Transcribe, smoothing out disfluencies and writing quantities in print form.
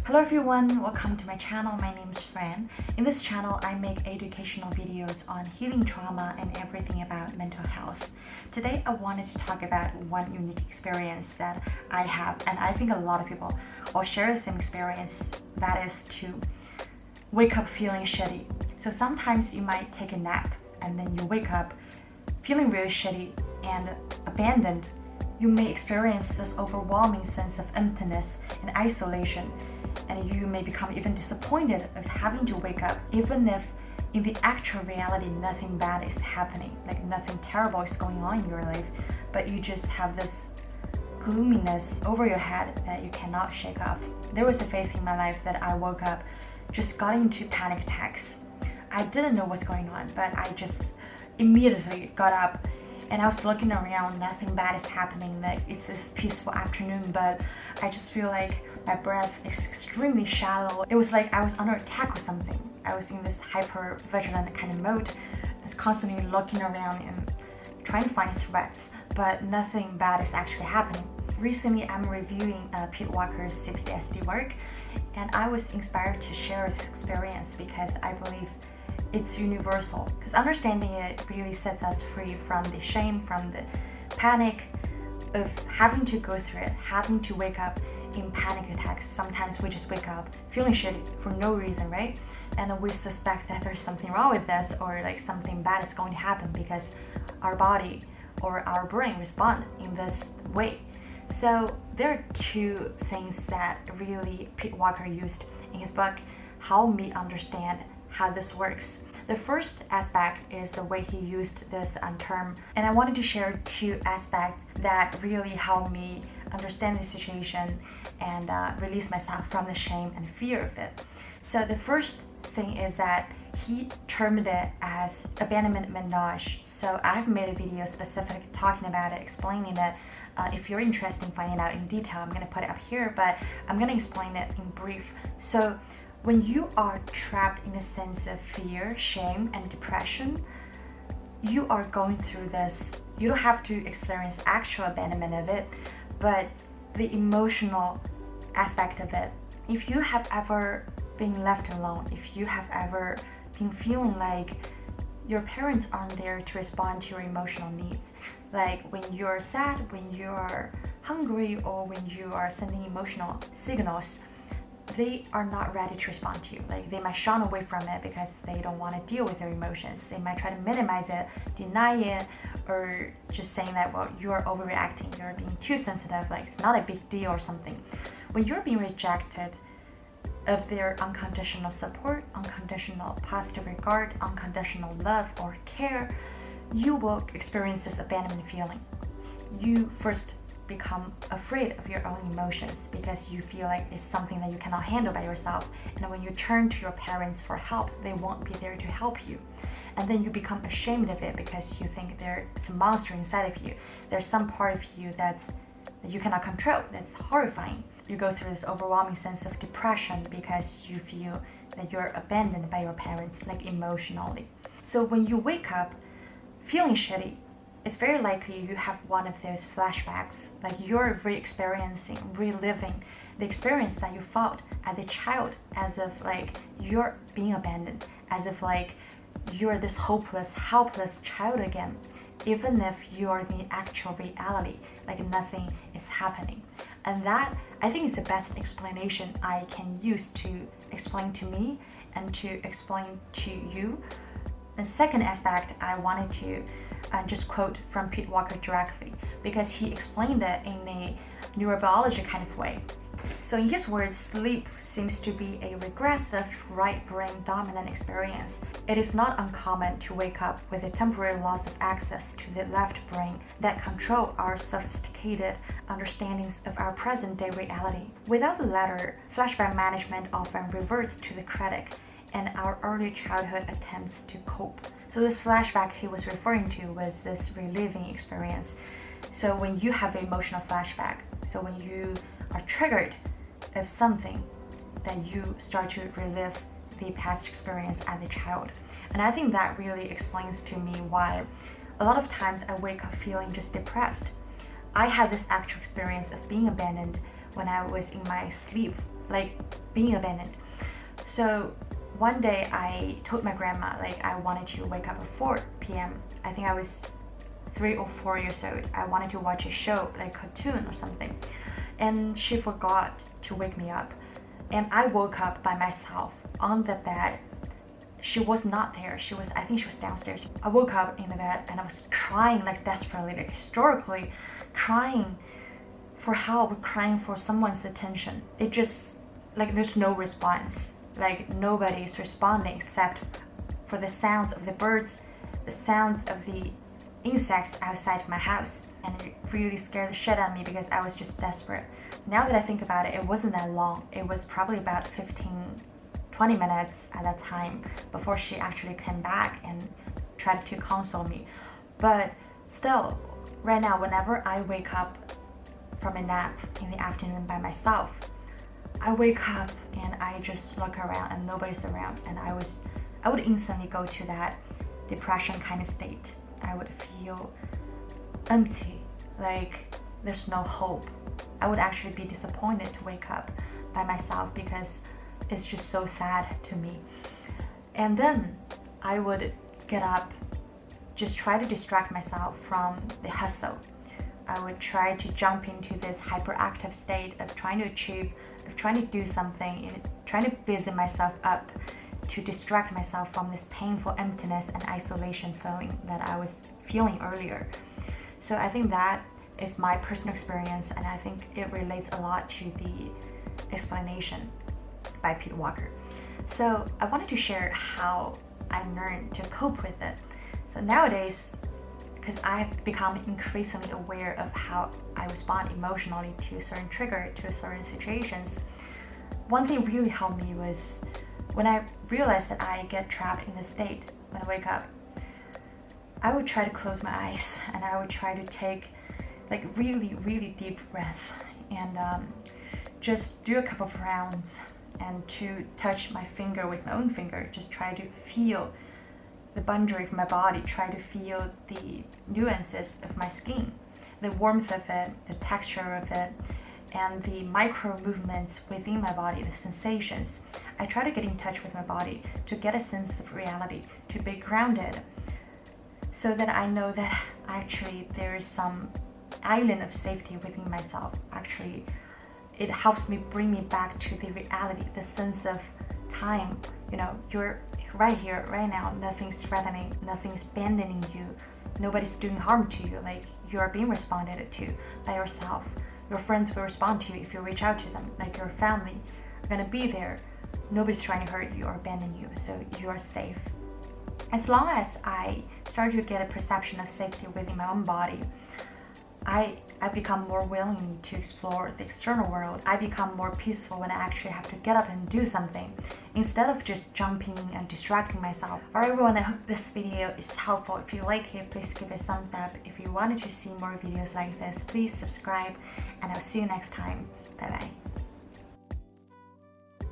Hello everyone, welcome to my channel. My name is Fran. In this channel, I make educational videos on healing trauma and everything about mental health. Today, I wanted to talk about one unique experience that I have, and I think a lot of people will share the same experience, that is to wake up feeling shitty. So sometimes you might take a nap and then you wake up feeling really shitty and abandoned. You may experience this overwhelming sense of emptiness and isolation, and you may become even disappointed of having to wake up, even if in the actual reality nothing bad is happening, like nothing terrible is going on in your life, but you just have this gloominess over your head that you cannot shake off. There was a phase in my life that I woke up, just got into panic attacks. I didn't know what's going on, but I just immediately got up and I was looking around, nothing bad is happening, like it's this peaceful afternoon, but I just feel like my breath is extremely shallow. It was like I was under attack or something. I was in this hyper vigilant kind of mode. I was constantly looking around and trying to find threats, but nothing bad is actually happening. Recently, I'm reviewing Pete Walker's Cptsd work, and I was inspired to share this experience because I believe it's universal, because understanding it really sets us free from the shame, from the panic of having to go through it, having to wake up in panic attacks. Sometimes we just wake up feeling shitty for no reason, right? And we suspect that there's something wrong with us, or like something bad is going to happen because our body or our brain respond in this way. So there are two things that really Pete Walker used in his book, Help Me Understand How This Works. The first aspect is the way he used this term, and I wanted to share two aspects that really help me understand the situation and release myself from the shame and fear of it. So the first thing is that he termed it as abandonment menage. So I've made a video specific talking about it, explaining it. If you're interested in finding out in detail, I'm going to put it up here, but I'm going to explain it in brief. So when you are trapped in a sense of fear, shame, and depression, you are going through this. You don't have to experience actual abandonment of it, but the emotional aspect of it. If you have ever been left alone, if you have ever been feeling like your parents aren't there to respond to your emotional needs, like when you're sad, when you're hungry, or when you are sending emotional signals, they are not ready to respond to you. Like they might shun away from it because they don't want to deal with their emotions. They might try to minimize it, deny it, or just saying that, well, you're overreacting, you're being too sensitive, like it's not a big deal or something. When you're being rejected of their unconditional support, unconditional positive regard, unconditional love or care, you will experience this abandonment feeling. You first become afraid of your own emotions because you feel like it's something that you cannot handle by yourself, and when you turn to your parents for help, they won't be there to help you, and then you become ashamed of it because you think there's a monster inside of you. There's some part of you that you cannot control, that's horrifying. You go through this overwhelming sense of depression because you feel that you're abandoned by your parents, like emotionally. So when you wake up feeling shitty, it's very likely you have one of those flashbacks, like you're re-experiencing, reliving the experience that you felt as a child, as if like you're being abandoned, as if like you're this hopeless, helpless child again, even if you're in the actual reality, like nothing is happening. And that, I think, is the best explanation I can use to explain to me and to explain to you. The second aspect, I wanted to just quote from Pete Walker directly, because he explained it in a neurobiology kind of way. So in his words, sleep seems to be a regressive right brain dominant experience. It is not uncommon to wake up with a temporary loss of access to the left brain that control our sophisticated understandings of our present-day reality. Without the latter, flashback management often reverts to the critic and our early childhood attempts to cope. So this flashback he was referring to was this reliving experience. So when you have an emotional flashback, so when you are triggered of something, then you start to relive the past experience as a child. And I think that really explains to me why a lot of times I wake up feeling just depressed. I had this actual experience of being abandoned when I was in my sleep. like being abandoned. So one day I told my grandma like I wanted to wake up at 4 p.m. I think I was 3 or 4 years old. I wanted to watch a show, like cartoon or something, and she forgot to wake me up, and I woke up by myself on the bed. She was not there. I think she was downstairs. I woke up in the bed and I was crying like desperately, like hysterically crying for help, crying for someone's attention. It just, like, there's no response. Like, nobody's responding except for the sounds of the birds, the sounds of the insects outside of my house. And it really scared the shit out of me because I was just desperate. Now that I think about it, it wasn't that long. It was probably about 20 minutes at that time before she actually came back and tried to console me. But still, right now, whenever I wake up from a nap in the afternoon by myself, I wake up and I just look around and nobody's around, and I would instantly go to that depression kind of state. I would feel empty, like there's no hope. I would actually be disappointed to wake up by myself because it's just so sad to me. And then I would get up, just try to distract myself from the hustle. I would try to jump into this hyperactive state of trying to achieve, of trying to do something, and trying to busy myself up to distract myself from this painful emptiness and isolation feeling that I was feeling earlier. So I think that is my personal experience, and I think it relates a lot to the explanation by Peter Walker. So I wanted to share how I learned to cope with it. So nowadays, because I've become increasingly aware of how I respond emotionally to a certain trigger, to certain situations, one thing really helped me was when I realized that I get trapped in this state when I wake up, I would try to close my eyes and I would try to take like really deep breath and just do a couple of rounds, and to touch my finger with my own finger, just try to feel the boundary of my body, try to feel the nuances of my skin, the warmth of it, the texture of it, and the micro movements within my body, the sensations. I try to get in touch with my body to get a sense of reality, to be grounded, so that I know that actually there is some island of safety within myself. Actually, it helps me bring me back to the reality, the sense of time. You know, you're right here, right now, nothing's threatening, nothing's abandoning you, nobody's doing harm to you, like you are being responded to by yourself. Your friends will respond to you if you reach out to them, like your family are gonna be there. Nobody's trying to hurt you or abandon you, so you are safe. As long as I start to get a perception of safety within my own body, I become more willing to explore the external world. I become more peaceful when I actually have to get up and do something, instead of just jumping and distracting myself. Alright everyone, I hope this video is helpful. If you like it, please give it a thumbs up. If you wanted to see more videos like this, please subscribe, and I'll see you next time. Bye bye.